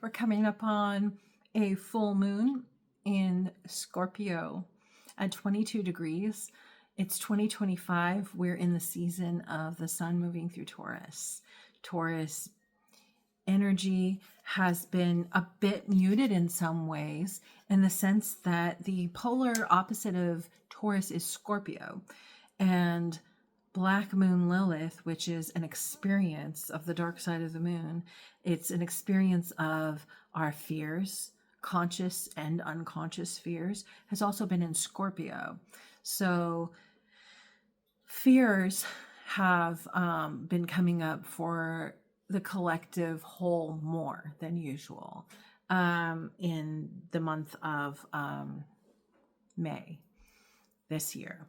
We're coming up on a full moon in Scorpio at 22 degrees. It's 2025. We're in the season of the sun moving through Taurus. Taurus energy has been a bit muted in some ways, in the sense that the polar opposite of Taurus is Scorpio. And Black Moon Lilith, which is an experience of the dark side of the moon, it's an experience of our fears, conscious and unconscious fears, has also been in Scorpio. So fears have been coming up for the collective whole more than usual in the month of May this year.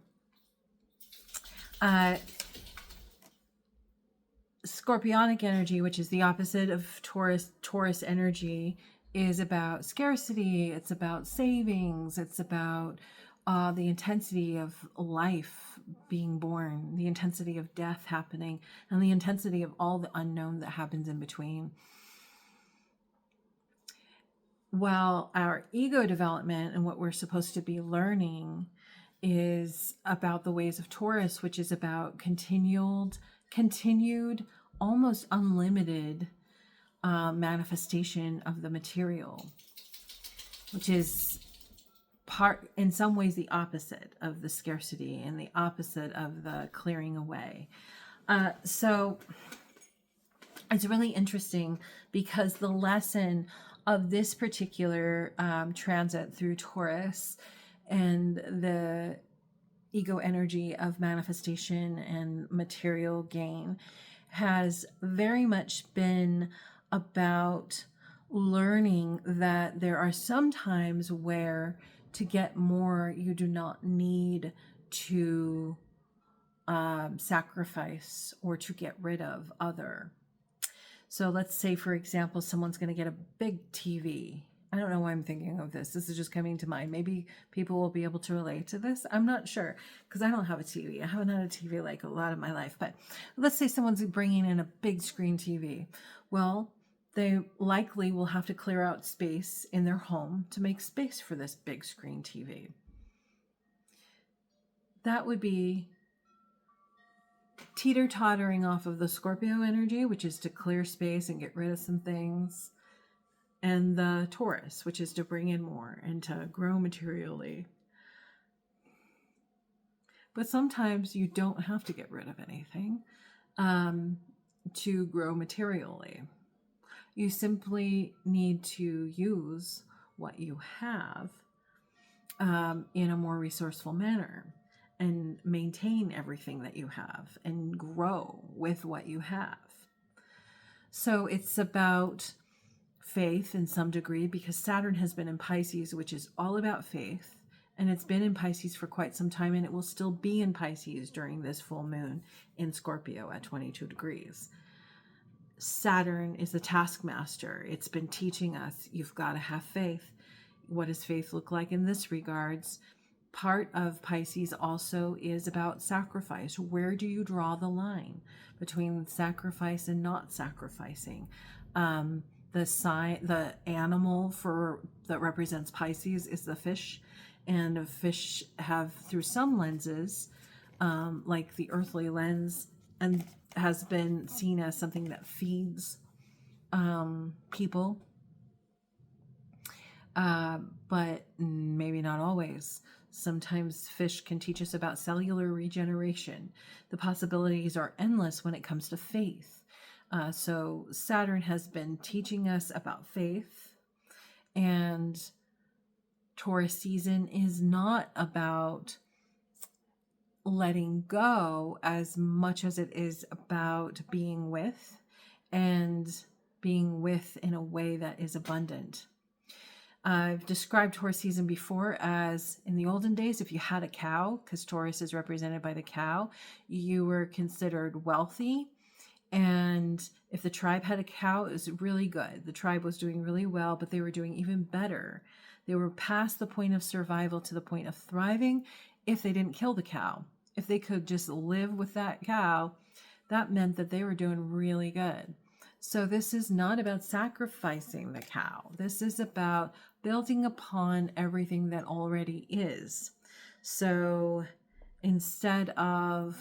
Scorpionic energy, which is the opposite of Taurus energy, is about scarcity. It's about savings. It's about the intensity of life being born, the intensity of death happening, and the intensity of all the unknown that happens in between. While our ego development and what we're supposed to be learning is about the ways of Taurus, which is about continued, almost unlimited manifestation of the material, which is in some ways the opposite of the scarcity and the opposite of the clearing away. So it's really interesting because the lesson of this particular transit through Taurus and the ego energy of manifestation and material gain has very much been about learning that there are some times where to get more, you do not need to sacrifice or to get rid of other. So let's say, for example, someone's going to get a big TV. I don't know why I'm thinking of this. This is just coming to mind. Maybe people will be able to relate to this. I'm not sure because I don't have a TV. I haven't had a TV like a lot of my life. But let's say someone's bringing in a big screen TV. Well, they likely will have to clear out space in their home to make space for this big screen TV. That would be teeter-tottering off of the Scorpio energy, which is to clear space and get rid of some things, and the Taurus, which is to bring in more and to grow materially. But sometimes you don't have to get rid of anything to grow materially. You simply need to use what you have in a more resourceful manner and maintain everything that you have and grow with what you have. So it's about faith in some degree, because Saturn has been in Pisces, which is all about faith. And it's been in Pisces for quite some time, and it will still be in Pisces during this full moon in Scorpio at 22 degrees. Saturn is the taskmaster. It's been teaching us you've got to have faith. What does faith look like in this regards? Part of Pisces also is about sacrifice. Where do you draw the line between sacrifice and not sacrificing? The animal that represents Pisces is the fish, and fish have, through some lenses, like the earthly lens, and has been seen as something that feeds people, but maybe not always. Sometimes fish can teach us about cellular regeneration. The possibilities are endless when it comes to faith. So Saturn has been teaching us about faith, and Taurus season is not about letting go as much as it is about being with, and being with in a way that is abundant. I've described Taurus season before as, in the olden days, if you had a cow, because Taurus is represented by the cow, you were considered wealthy. And if the tribe had a cow, it was really good. The tribe was doing really well, but they were doing even better. They were past the point of survival to the point of thriving if they didn't kill the cow. If they could just live with that cow, that meant that they were doing really good. So this is not about sacrificing the cow. This is about building upon everything that already is. So instead of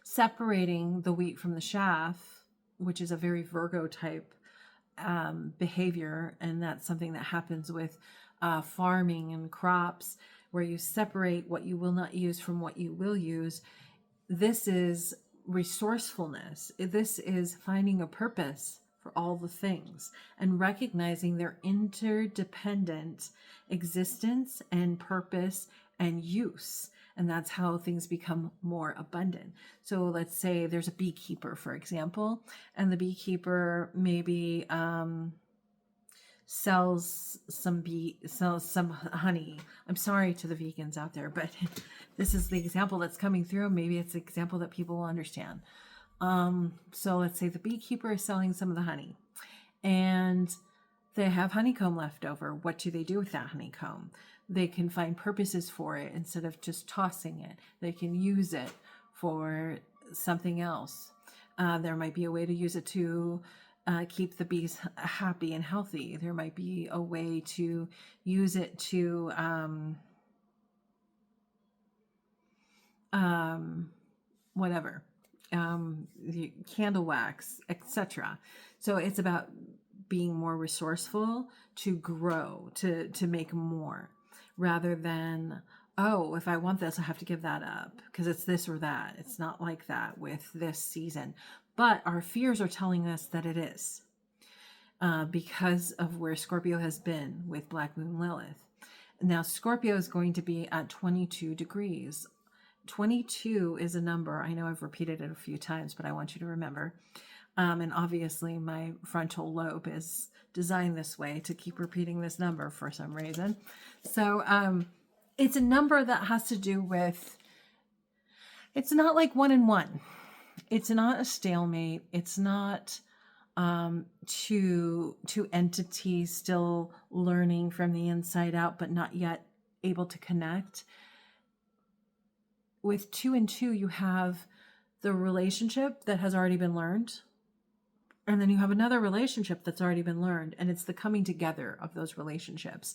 separating the wheat from the chaff, which is a very Virgo type behavior, and that's something that happens with farming and crops, where you separate what you will not use from what you will use. This is resourcefulness. This is finding a purpose for all the things and recognizing their interdependent existence and purpose and use. And that's how things become more abundant. So let's say there's a beekeeper, for example, and the beekeeper maybe sells some honey. I'm sorry to the vegans out there, but this is the example that's coming through. Maybe it's an example that people will understand. So let's say the beekeeper is selling some of the honey, and they have honeycomb left over. What do they do with that honeycomb? They can find purposes for it instead of just tossing it. They can use it for something else. There might be a way to use it to keep the bees happy and healthy. There might be a way to use it to whatever, candle wax, etc. So it's about being more resourceful to grow, to make more, rather than, oh, if I want this, I have to give that up because it's this or that. It's not like that with this season. But our fears are telling us that it is, because of where Scorpio has been with Black Moon Lilith. Now, Scorpio is going to be at 22 degrees. 22 is a number. I know I've repeated it a few times, but I want you to remember. And obviously my frontal lobe is designed this way to keep repeating this number for some reason. So it's a number that has to do with, it's not like 1 and 1. It's not a stalemate. It's not two entities still learning from the inside out, but not yet able to connect. With 2 and 2, you have the relationship that has already been learned. And then you have another relationship that's already been learned. And it's the coming together of those relationships.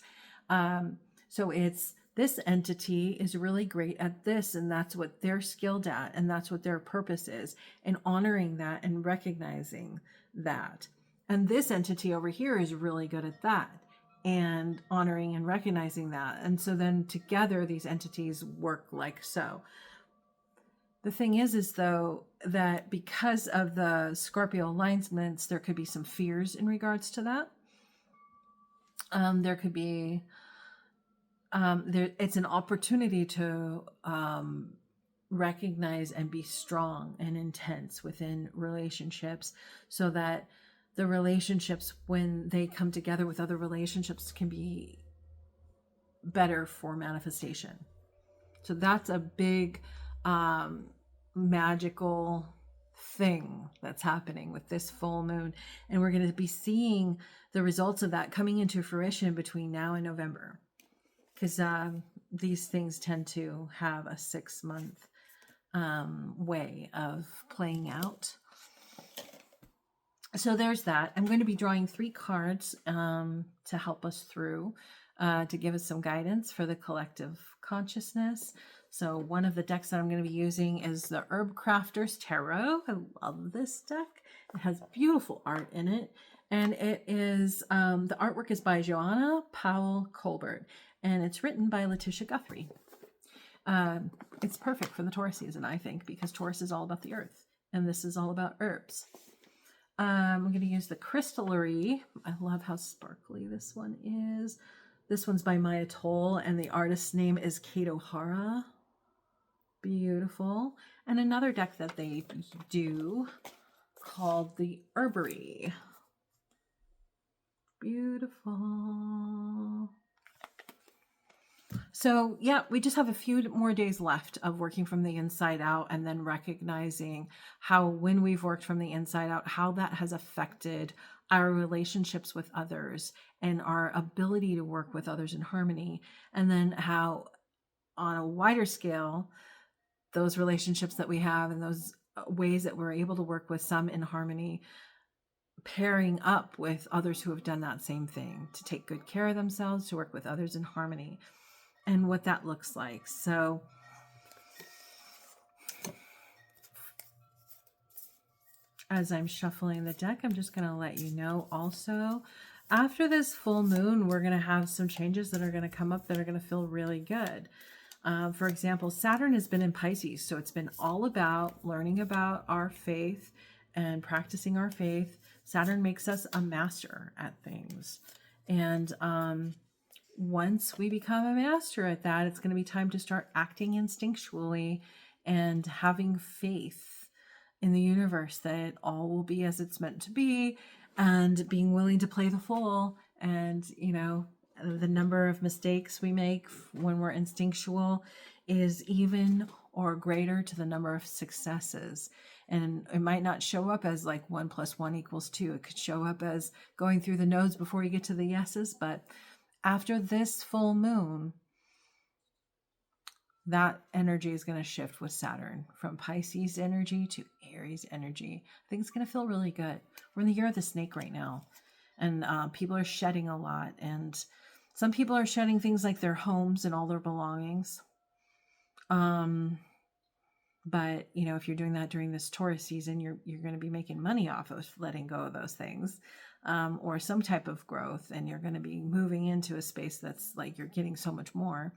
So it's, this entity is really great at this, and that's what they're skilled at, and that's what their purpose is, and honoring that and recognizing that. And this entity over here is really good at that, and honoring and recognizing that. And so then together these entities work like so. The thing is though, that because of the Scorpio alignments, there could be some fears in regards to that. There could be, it's an opportunity to recognize and be strong and intense within relationships, so that the relationships, when they come together with other relationships, can be better for manifestation. So that's a big magical thing that's happening with this full moon, and we're going to be seeing the results of that coming into fruition between now and November, because these things tend to have a 6-month way of playing out. So there's that. I'm going to be drawing 3 cards to help us through, to give us some guidance for the collective consciousness. So one of the decks that I'm going to be using is the Herb Crafter's Tarot. I love this deck. It has beautiful art in it. And it is, the artwork is by Joanna Powell Colbert, and it's written by Letitia Guthrie. It's perfect for the Taurus season, I think, because Taurus is all about the earth, and this is all about herbs. I'm going to use the Crystallary. I love how sparkly this one is. This one's by Maya Toll, and the artist's name is Kate O'Hara. Beautiful. And another deck that they do called the Herbery. Beautiful. So yeah, we just have a few more days left of working from the inside out, and then recognizing how, when we've worked from the inside out, how that has affected our relationships with others and our ability to work with others in harmony. And then how, on a wider scale, those relationships that we have and those ways that we're able to work with some in harmony, pairing up with others who have done that same thing, to take good care of themselves, to work with others in harmony, and what that looks like. So as I'm shuffling the deck, I'm just going to let you know also, after this full moon, we're going to have some changes that are going to come up that are going to feel really good. For example, Saturn has been in Pisces, so it's been all about learning about our faith and practicing our faith. Saturn makes us a master at things. And once we become a master at that, it's going to be time to start acting instinctually and having faith in the universe that all will be as it's meant to be, and being willing to play the fool. And, you know, the number of mistakes we make when we're instinctual is even or greater to the number of successes. And it might not show up as like 1 + 1 = 2. It could show up as going through the no's before you get to the yeses. But after this full moon, that energy is going to shift with Saturn from Pisces energy to Aries energy. I think it's going to feel really good. We're in the year of the snake right now, and people are shedding a lot. And some people are shedding things like their homes and all their belongings. But, you know, if you're doing that during this Taurus season, you're going to be making money off of letting go of those things, or some type of growth. And you're going to be moving into a space that's like you're getting so much more.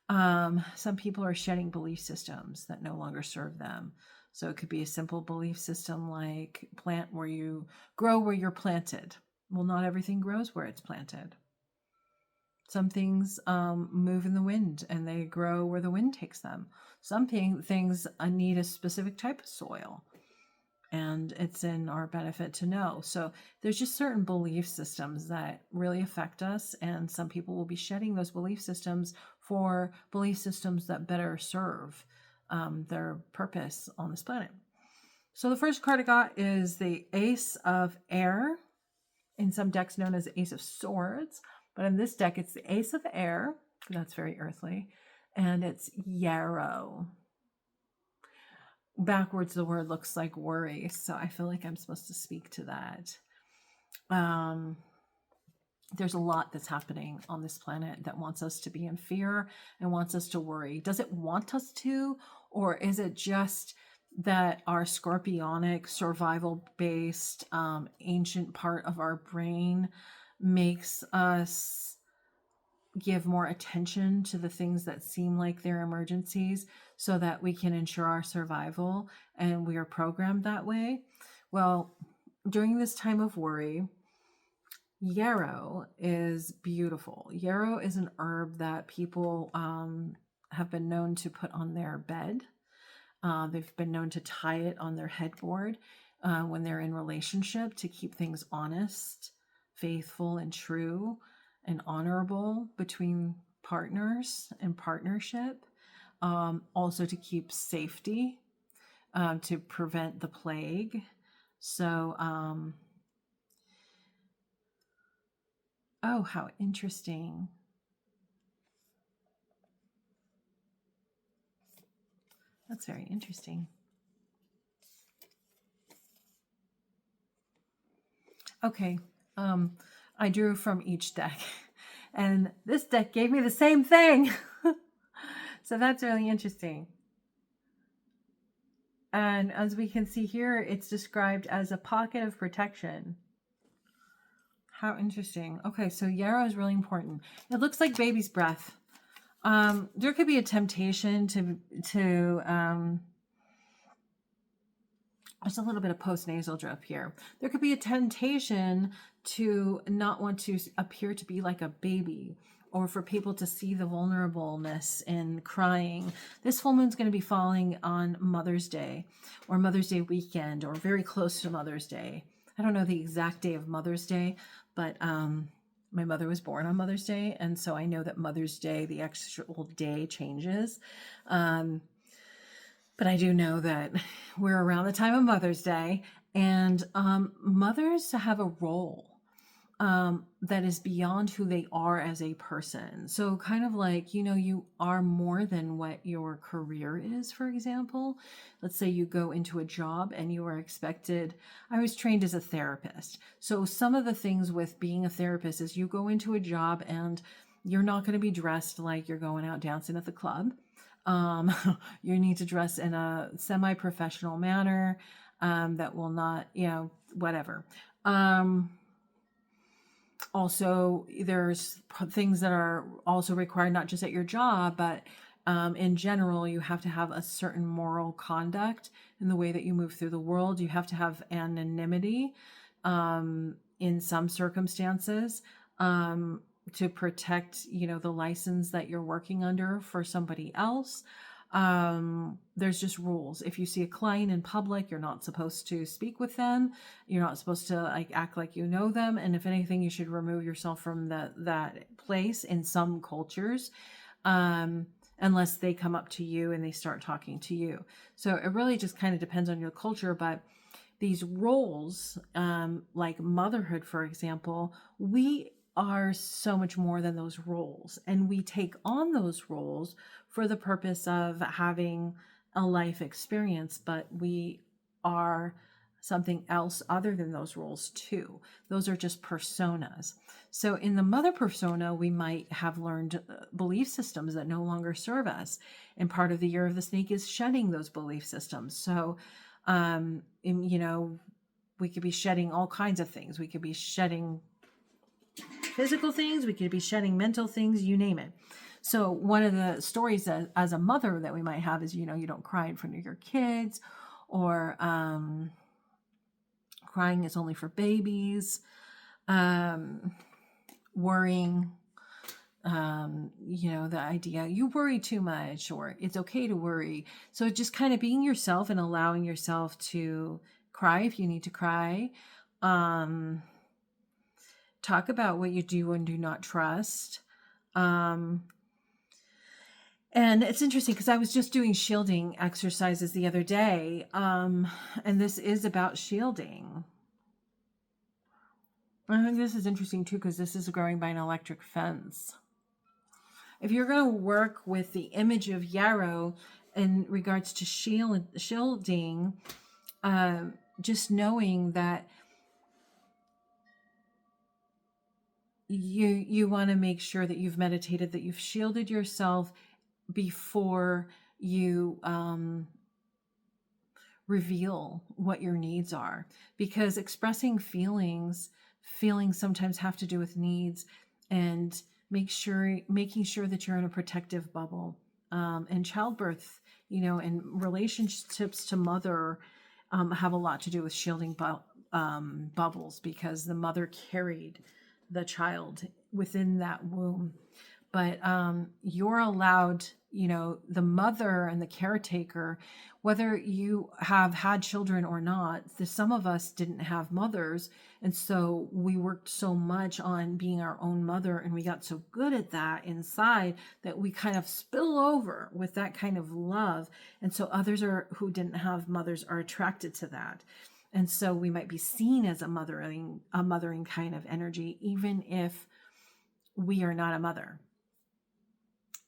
Some people are shedding belief systems that no longer serve them. So it could be a simple belief system like plant where you grow where you're planted. Well, not everything grows where it's planted. Some things move in the wind and they grow where the wind takes them. Some things need a specific type of soil, and it's in our benefit to know. So there's just certain belief systems that really affect us, and some people will be shedding those belief systems for belief systems that better serve their purpose on this planet. So the first card I got is the Ace of Air, in some decks known as the Ace of Swords, but in this deck it's the Ace of Air. That's very earthly, and it's yarrow. Backwards, the word looks like worry, so I feel like I'm supposed to speak to that. There's a lot that's happening on this planet that wants us to be in fear and wants us to worry. Does it want us to, or is it just that our scorpionic, survival-based, ancient part of our brain makes us give more attention to the things that seem like they're emergencies so that we can ensure our survival, and we are programmed that way? Well, during this time of worry, yarrow is beautiful. Yarrow is an herb that people have been known to put on their bed. They've been known to tie it on their headboard when they're in relationship, to keep things honest, faithful, and true and honorable between partners and partnership. Also to keep safety, to prevent the plague. So, oh, how interesting. That's very interesting. Okay, I drew from each deck, and this deck gave me the same thing. So that's really interesting. And as we can see here, it's described as a pocket of protection. How interesting. Okay, so yarrow is really important. It looks like baby's breath. There could be a temptation to there's a little bit of post-nasal drip here. There could be a temptation to not want to appear to be like a baby, or for people to see the vulnerableness in crying. This full moon is going to be falling on Mother's Day, or Mother's Day weekend, or very close to Mother's Day. I don't know the exact day of Mother's Day, but my mother was born on Mother's Day, and so I know that Mother's Day, the actual day, changes. But I do know that we're around the time of Mother's Day, and mothers have a role that is beyond who they are as a person. So kind of like, you are more than what your career is, for example. Let's say you go into a job and you are expected. I was trained as a therapist. So some of the things with being a therapist is you go into a job and you're not going to be dressed like you're going out dancing at the club. Um, you need to dress in a semi-professional manner, that will not, whatever. Also, there's things that are also required, not just at your job, but in general, you have to have a certain moral conduct in the way that you move through the world. You have to have anonymity in some circumstances, to protect, the license that you're working under for somebody else. There's just rules. If you see a client in public, you're not supposed to speak with them. You're not supposed to act like you know them. And if anything, you should remove yourself from that place in some cultures, unless they come up to you and they start talking to you. So it really just kind of depends on your culture. But these roles, like motherhood, for example, we are so much more than those roles. And we take on those roles for the purpose of having a life experience, but we are something else other than those roles too. Those are just personas. So in the mother persona, we might have learned belief systems that no longer serve us. And part of the year of the snake is shedding those belief systems. So, we could be shedding all kinds of things. We could be shedding physical things, we could be shedding mental things, you name it. So one of the stories that, as a mother, that we might have is, you don't cry in front of your kids, or crying is only for babies, worrying, the idea you worry too much, or it's okay to worry. So just kind of being yourself and allowing yourself to cry if you need to cry. Talk about what you do and do not trust. And it's interesting because I was just doing shielding exercises the other day. And this is about shielding. I think this is interesting too, because this is growing by an electric fence. If you're going to work with the image of yarrow in regards to shielding, just knowing that you want to make sure that you've meditated, that you've shielded yourself before you reveal what your needs are, because expressing feelings sometimes have to do with needs, and making sure that you're in a protective bubble. And childbirth, and relationships to mother have a lot to do with shielding bubbles, because the mother carried the child within that womb. But you're allowed, the mother and the caretaker, whether you have had children or not, some of us didn't have mothers. And so we worked so much on being our own mother, and we got so good at that inside that we kind of spill over with that kind of love. And so others who didn't have mothers are attracted to that. And so we might be seen as a mothering kind of energy, even if we are not a mother.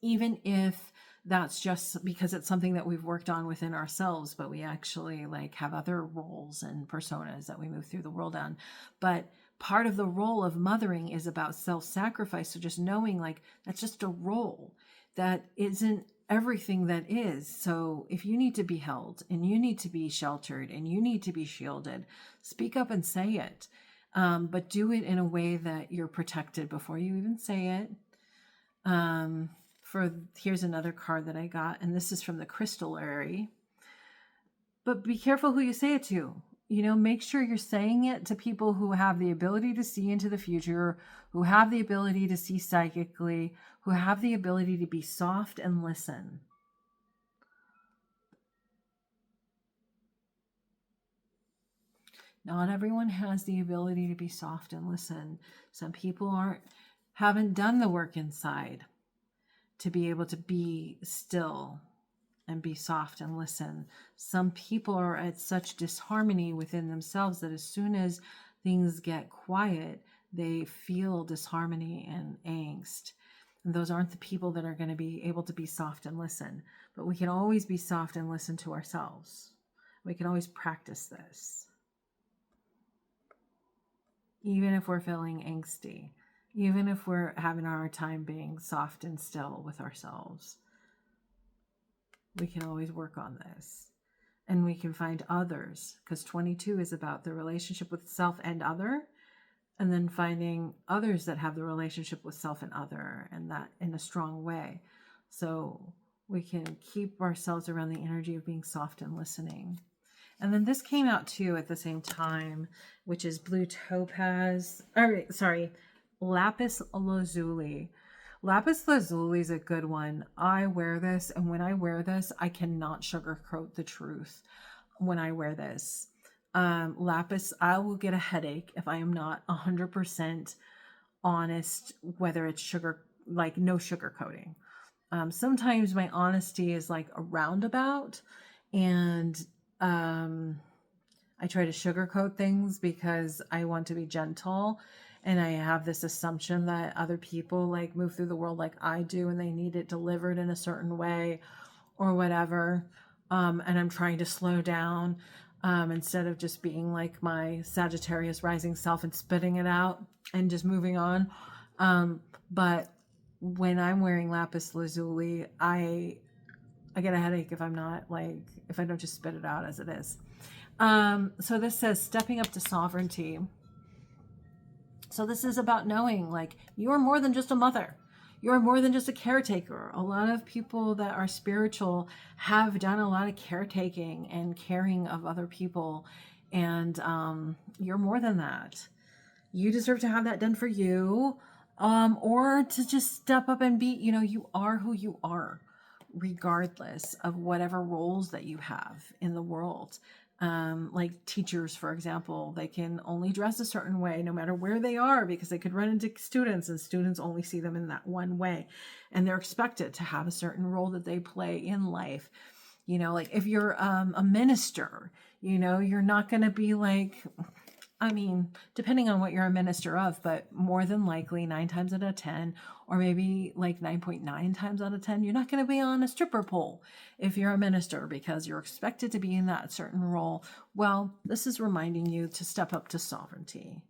Even if that's just because it's something that we've worked on within ourselves, but we actually have other roles and personas that we move through the world on. But part of the role of mothering is about self-sacrifice. So just knowing that's just a role. That isn't everything that is. So if you need to be held, and you need to be sheltered, and you need to be shielded, speak up and say it. But do it in a way that you're protected before you even say it. Here's another card that I got, and this is from the crystallary. But be careful who you say it to. Make sure you're saying it to people who have the ability to see into the future, who have the ability to see psychically, who have the ability to be soft and listen. Not everyone has the ability to be soft and listen. Some people haven't done the work inside to be able to be still and be soft and listen. Some people are at such disharmony within themselves that as soon as things get quiet, they feel disharmony and angst. And those aren't the people that are going to be able to be soft and listen. But we can always be soft and listen to ourselves. We can always practice this. Even if we're feeling angsty, even if we're having a hard time being soft and still with ourselves, we can always work on this. And we can find others, because 22 is about the relationship with self and other, and then finding others that have the relationship with self and other, and that in a strong way. So we can keep ourselves around the energy of being soft and listening. And then this came out too at the same time, which is blue topaz, lapis lazuli. Lapis lazuli is a good one. I wear this, and when I wear this, I cannot sugarcoat the truth. When I wear this, lapis, I will get a headache if I am not 100% honest, whether it's sugar, like no sugarcoating. Sometimes my honesty is like a roundabout, and I try to sugarcoat things because I want to be gentle. And I have this assumption that other people like move through the world like I do, and they need it delivered in a certain way or whatever. And I'm trying to slow down instead of just being like my Sagittarius rising self and spitting it out and just moving on. But when I'm wearing lapis lazuli, I get a headache if I'm not like, if I don't just spit it out as it is. So this says stepping up to sovereignty. So this is about knowing like you are more than just a mother. You are more than just a caretaker. A lot of people that are spiritual have done a lot of caretaking and caring of other people. And you're more than that. You deserve to have that done for you. Or to just step up and be, you are who you are, regardless of whatever roles that you have in the world. Like teachers, for example, they can only dress a certain way no matter where they are, because they could run into students and students only see them in that one way. And they're expected to have a certain role that they play in life. Like if you're a minister, you're not going to be like, depending on what you're a minister of, but more than likely 9 times out of 10, or maybe like 9.9 times out of 10, you're not going to be on a stripper pole if you're a minister, because you're expected to be in that certain role. Well, this is reminding you to step up to sovereignty,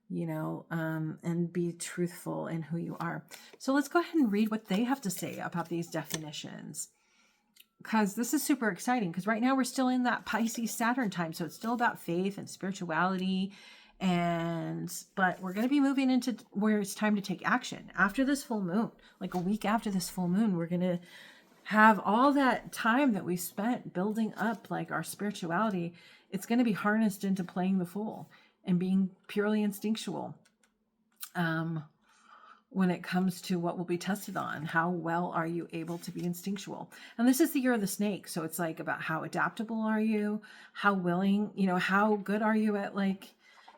and be truthful in who you are. So let's go ahead and read what they have to say about these definitions, because this is super exciting, because right now we're still in that Pisces Saturn time. So it's still about faith and spirituality. But we're going to be moving into where it's time to take action after this full moon. Like a week after this full moon, we're going to have all that time that we spent building up like our spirituality. It's going to be harnessed into playing the fool and being purely instinctual. When it comes to what will be tested on, how well are you able to be instinctual? And this is the year of the snake. So it's like about how adaptable are you, how willing, how good are you at like,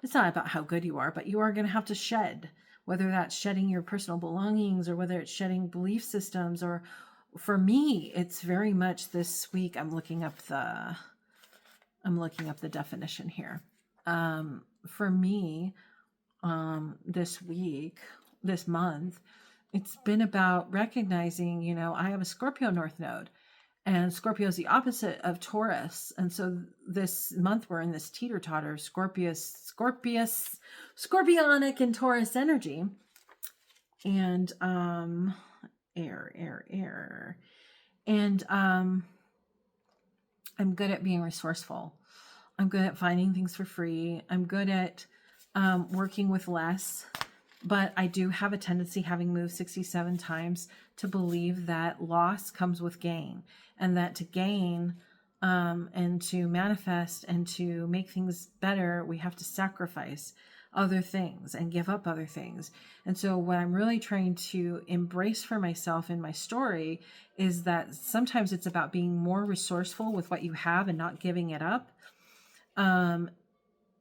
it's not about how good you are, but you are going to have to shed, whether that's shedding your personal belongings or whether it's shedding belief systems. Or for me, it's very much this week. I'm looking up the definition here. For me, this week, this month, it's been about recognizing, I have a Scorpio North Node, and Scorpio is the opposite of Taurus. And so this month we're in this teeter-totter Scorpionic and Taurus energy. And air. And I'm good at being resourceful. I'm good at finding things for free. I'm good at working with less. But I do have a tendency, having moved 67 times, to believe that loss comes with gain, and that to gain and to manifest and to make things better, we have to sacrifice other things and give up other things. And so what I'm really trying to embrace for myself in my story is that sometimes it's about being more resourceful with what you have and not giving it up.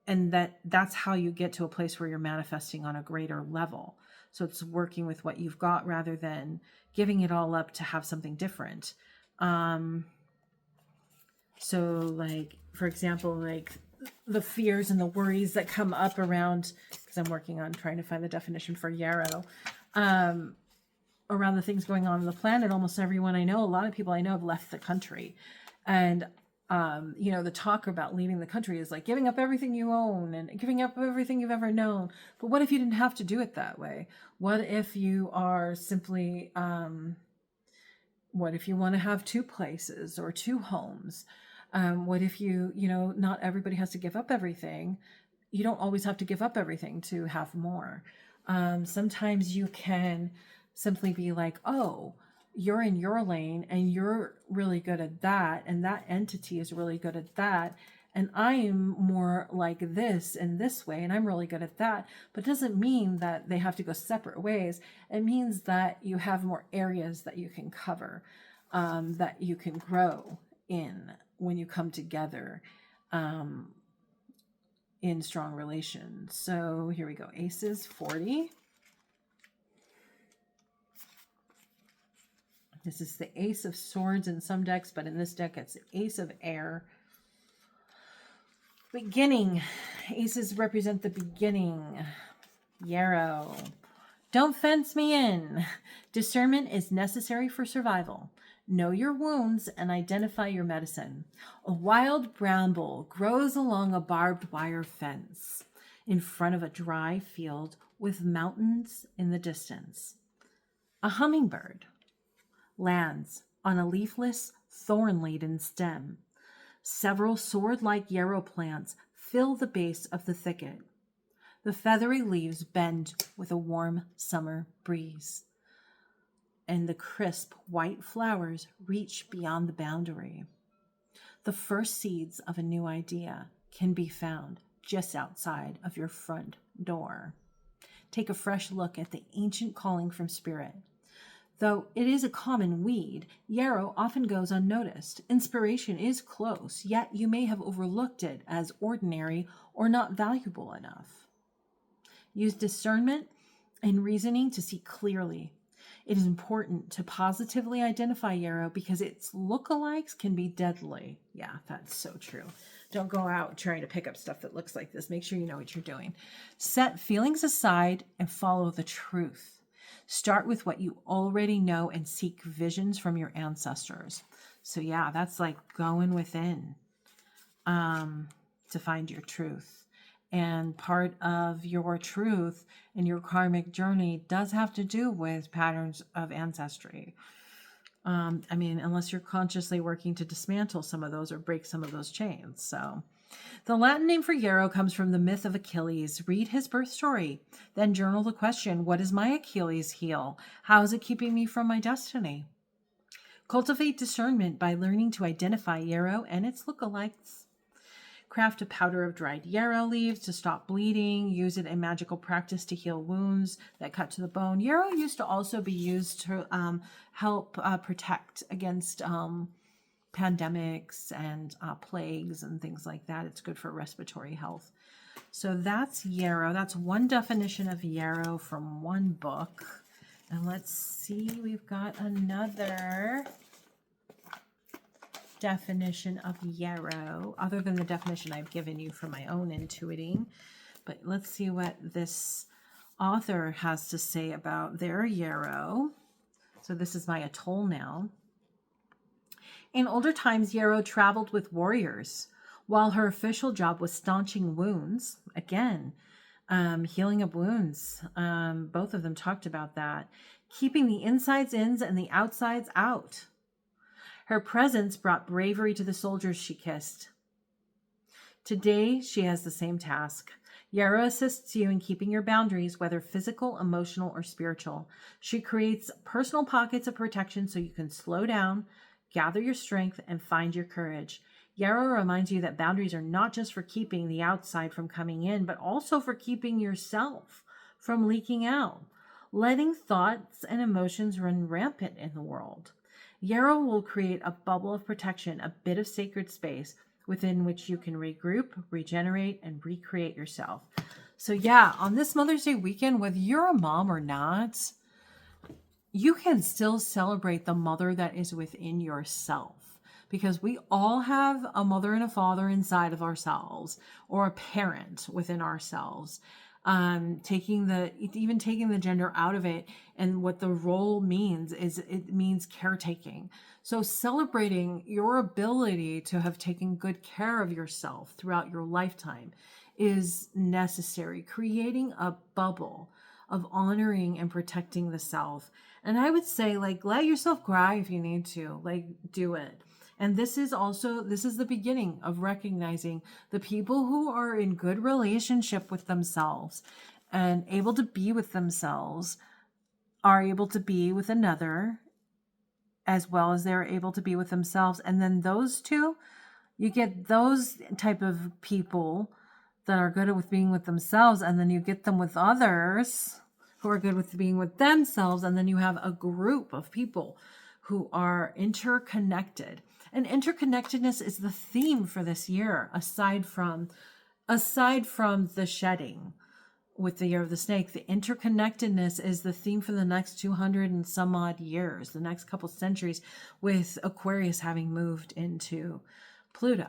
And that's how you get to a place where you're manifesting on a greater level. So it's working with what you've got rather than giving it all up to have something different. So like, for example, like the fears and the worries that come up around because I'm working on trying to find the definition for yarrow. Around the things going on the planet, almost everyone I know, a lot of people I know have left the country. And, the talk about leaving the country is like giving up everything you own and giving up everything you've ever known. But what if you didn't have to do it that way? What if you are simply, what if you want to have 2 places or 2 homes? What if not everybody has to give up everything. You don't always have to give up everything to have more. Sometimes you can simply be like, oh, you're in your lane and you're really good at that. And that entity is really good at that. And I'm more like this in this way, and I'm really good at that. But it doesn't mean that they have to go separate ways. It means that you have more areas that you can cover, that you can grow in when you come together in strong relations. So here we go. Aces 40. This is the Ace of Swords in some decks, but in this deck, it's the Ace of Air. Beginning. Aces represent the beginning. Yarrow. Don't fence me in. Discernment is necessary for survival. Know your wounds and identify your medicine. A wild bramble grows along a barbed wire fence in front of a dry field with mountains in the distance. A hummingbird lands on a leafless, thorn-laden stem. Several sword-like yarrow plants fill the base of the thicket. The feathery leaves bend with a warm summer breeze, and the crisp white flowers reach beyond the boundary. The first seeds of a new idea can be found just outside of your front door. Take a fresh look at the ancient calling from spirit. Though it is a common weed, yarrow often goes unnoticed. Inspiration is close, yet you may have overlooked it as ordinary or not valuable enough. Use discernment and reasoning to see clearly. It is important to positively identify yarrow because its lookalikes can be deadly. Yeah, that's so true. Don't go out trying to pick up stuff that looks like this. Make sure you know what you're doing. Set feelings aside and follow the truth. Start with what you already know and seek visions from your ancestors. So yeah, that's like going within to find your truth. And part of your truth and your karmic journey does have to do with patterns of ancestry. Unless you're consciously working to dismantle some of those or break some of those chains. So the Latin name for yarrow comes from the myth of Achilles. Read his birth story, then journal the question, what is my Achilles heel? How is it keeping me from my destiny? Cultivate discernment by learning to identify yarrow and its lookalikes. Craft a powder of dried yarrow leaves to stop bleeding. Use it in magical practice to heal wounds that cut to the bone. Yarrow used to also be used to help protect against pandemics and plagues and things like that. It's good for respiratory health. So that's yarrow. That's one definition of yarrow from one book. And let's see, we've got another definition of yarrow, other than the definition I've given you for my own intuiting. But let's see what this author has to say about their yarrow. So this is my atoll now. In older times, yarrow traveled with warriors, while her official job was staunching wounds. Again, healing of wounds. Both of them talked about that. Keeping the insides in and the outsides out. Her presence brought bravery to the soldiers she kissed. Today, she has the same task. Yarrow assists you in keeping your boundaries, whether physical, emotional, or spiritual. She creates personal pockets of protection so you can slow down, gather your strength, and find your courage. Yarrow reminds you that boundaries are not just for keeping the outside from coming in, but also for keeping yourself from leaking out, letting thoughts and emotions run rampant in the world. Yarrow will create a bubble of protection, a bit of sacred space within which you can regroup, regenerate, and recreate yourself. So yeah, on this Mother's Day weekend, whether you're a mom or not, you can still celebrate the mother that is within yourself, because we all have a mother and a father inside of ourselves, or a parent within ourselves. taking the gender out of it. And what the role means is it means caretaking. So celebrating your ability to have taken good care of yourself throughout your lifetime is necessary. Creating a bubble of honoring and protecting the self. And I would say, like, let yourself cry if you need to, like, do it. And this is the beginning of recognizing the people who are in good relationship with themselves and able to be with themselves are able to be with another as well as they're able to be with themselves. And then those two, you get those type of people that are good with being with themselves, and then you get them with others who are good with being with themselves, and then you have a group of people who are interconnected. And interconnectedness is the theme for this year, aside from the shedding with the year of the snake. The interconnectedness is the theme for the next 200 and some odd years, the next couple centuries, with Aquarius having moved into Pluto.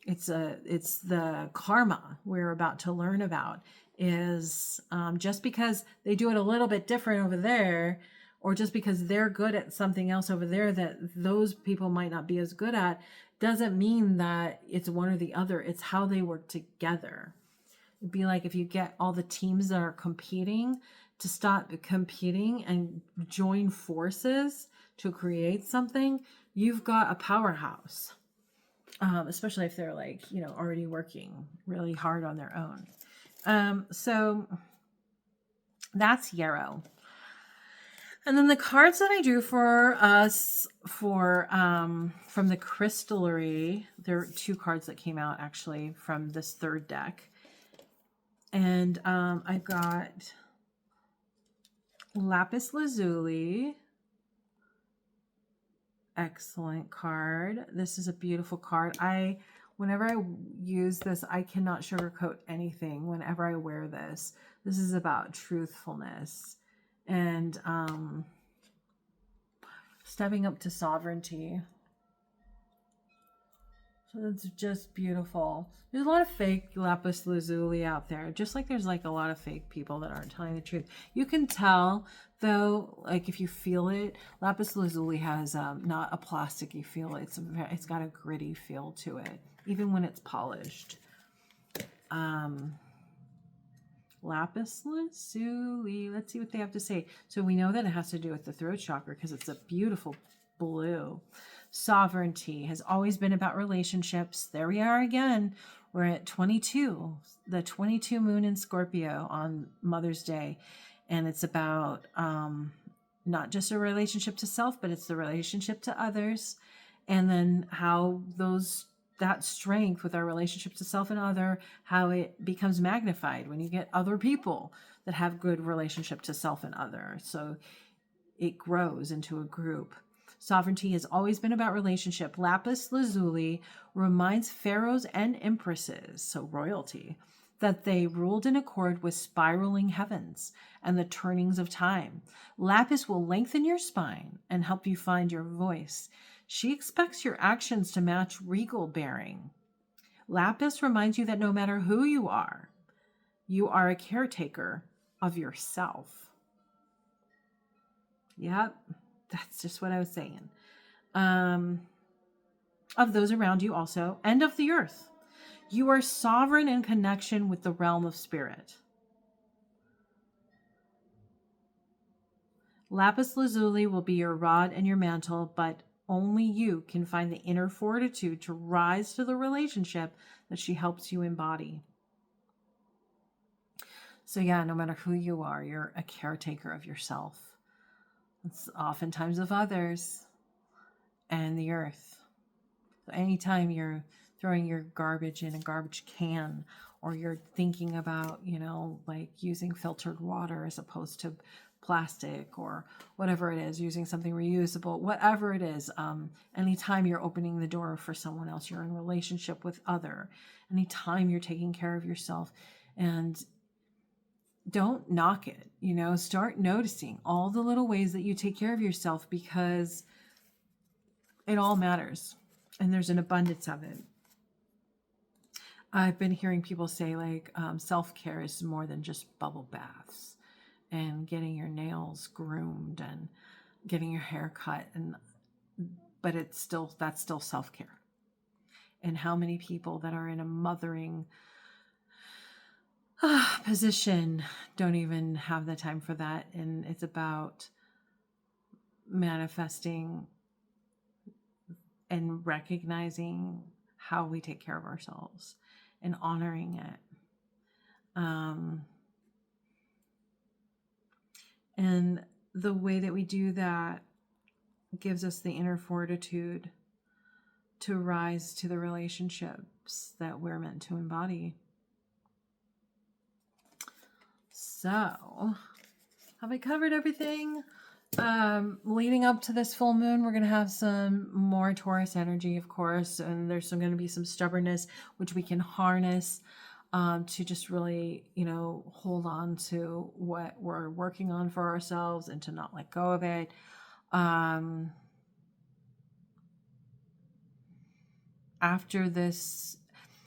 It's the karma we're about to learn about is just because they do it a little bit different over there, or just because they're good at something else over there that those people might not be as good at, doesn't mean that it's one or the other. It's how they work together. It'd be like if you get all the teams that are competing to stop competing and join forces to create something, you've got a powerhouse. Especially if they're like, already working really hard on their own. So that's Yarrow. And then the cards that I drew for us from the crystallery, there are 2 cards that came out actually from this 3rd deck. And I've got Lapis Lazuli. Excellent card. This is a beautiful card. Whenever I use this, I cannot sugarcoat anything. Whenever I wear this is about truthfulness and stepping up to sovereignty. So that's just beautiful. There's a lot of fake lapis lazuli out there, just like there's like a lot of fake people that aren't telling the truth. You can tell though, like if you feel it, lapis lazuli has not a plasticky feel. It's got a gritty feel to it, even when it's polished. Lapis lazuli. Let's see what they have to say. So we know that it has to do with the throat chakra because it's a beautiful blue. Sovereignty has always been about relationships. There we are again. We're at 22, the 22 moon in Scorpio on Mother's Day. And it's about not just a relationship to self, but it's the relationship to others. And then how that strength with our relationship to self and other, how it becomes magnified when you get other people that have good relationship to self and other. So it grows into a group. Sovereignty has always been about relationship. Lapis lazuli reminds pharaohs and empresses, so royalty, that they ruled in accord with spiraling heavens and the turnings of time. Lapis will lengthen your spine and help you find your voice. She expects your actions to match regal bearing. Lapis reminds you that no matter who you are a caretaker of yourself. Yep, that's just what I was saying. Of those around you also, and of the earth. You are sovereign in connection with the realm of spirit. Lapis lazuli will be your rod and your mantle, but only you can find the inner fortitude to rise to the relationship that she helps you embody. So yeah, no matter who you are, you're a caretaker of yourself. It's oftentimes of others and the earth. So anytime you're throwing your garbage in a garbage can, or you're thinking about, like using filtered water as opposed to plastic or whatever it is, using something reusable, whatever it is, anytime you're opening the door for someone else, you're in relationship with other, anytime you're taking care of yourself, and don't knock it, start noticing all the little ways that you take care of yourself, because it all matters and there's an abundance of it. I've been hearing people say like self-care is more than just bubble baths and getting your nails groomed and getting your hair cut, but that's still self-care. And how many people that are in a mothering position don't even have the time for that. And it's about manifesting and recognizing how we take care of ourselves and honoring it. And the way that we do that gives us the inner fortitude to rise to the relationships that we're meant to embody. So, have I covered everything? Leading up to this full moon, we're going to have some more Taurus energy, of course, and there's going to be some stubbornness, which we can harness to just really, hold on to what we're working on for ourselves and to not let go of it. After this,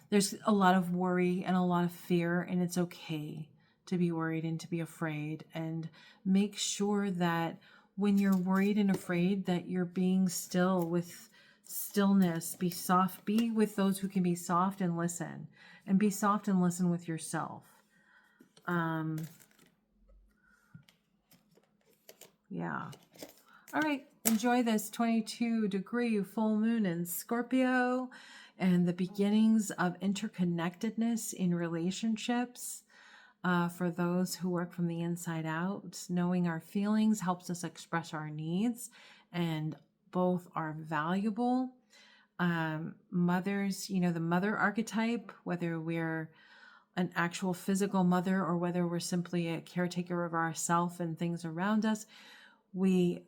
there's a lot of worry and a lot of fear, and it's okay to be worried and to be afraid. And make sure that when you're worried and afraid that you're being still with stillness. Be soft. Be with those who can be soft and listen. And be soft and listen with yourself. Yeah. All right. Enjoy this 22-degree full moon in Scorpio and the beginnings of interconnectedness in relationships. For those who work from the inside out, knowing our feelings helps us express our needs, and both are valuable. Mothers, the mother archetype, whether we're an actual physical mother or whether we're simply a caretaker of ourselves and things around us, the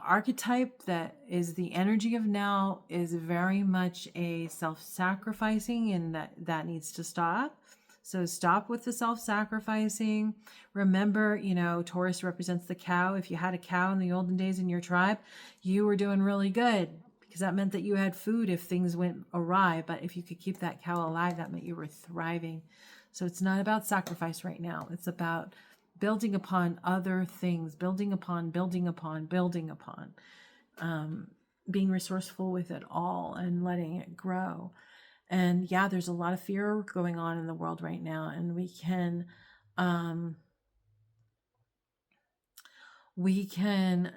archetype that is the energy of now is very much a self-sacrificing, and that needs to stop. So stop with the self-sacrificing. Remember, Taurus represents the cow. If you had a cow in the olden days in your tribe, you were doing really good because that meant that you had food if things went awry. But if you could keep that cow alive, that meant you were thriving. So it's not about sacrifice right now. It's about building upon other things, building upon, being resourceful with it all and letting it grow. And yeah, there's a lot of fear going on in the world right now, and we can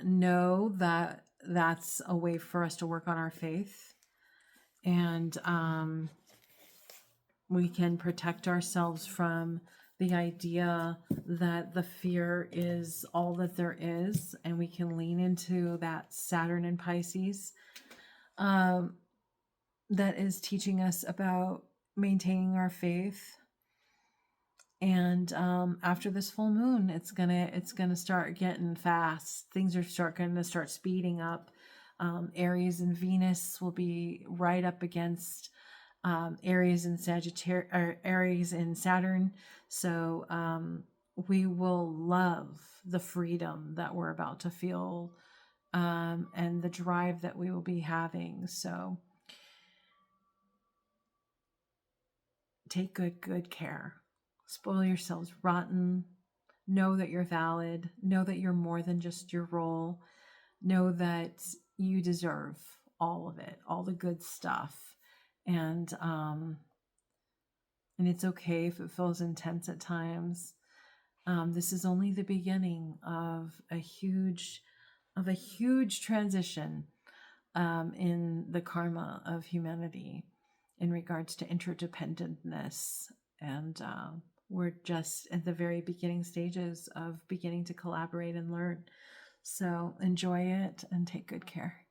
know that that's a way for us to work on our faith, and we can protect ourselves from the idea that the fear is all that there is, and we can lean into that Saturn and Pisces that is teaching us about maintaining our faith. And after this full moon, it's gonna start getting fast. Things are going to start speeding up. Aries and Venus will be right up against Aries and Aries and Saturn. So we will love the freedom that we're about to feel and the drive that we will be having. So take good care. Spoil yourselves rotten. Know that you're valid. Know that you're more than just your role. Know that you deserve all of it, all the good stuff. And it's okay if it feels intense at times. This is only the beginning of a huge transition in the karma of humanity in regards to interdependentness. And we're just at the very beginning stages of beginning to collaborate and learn. So enjoy it and take good care.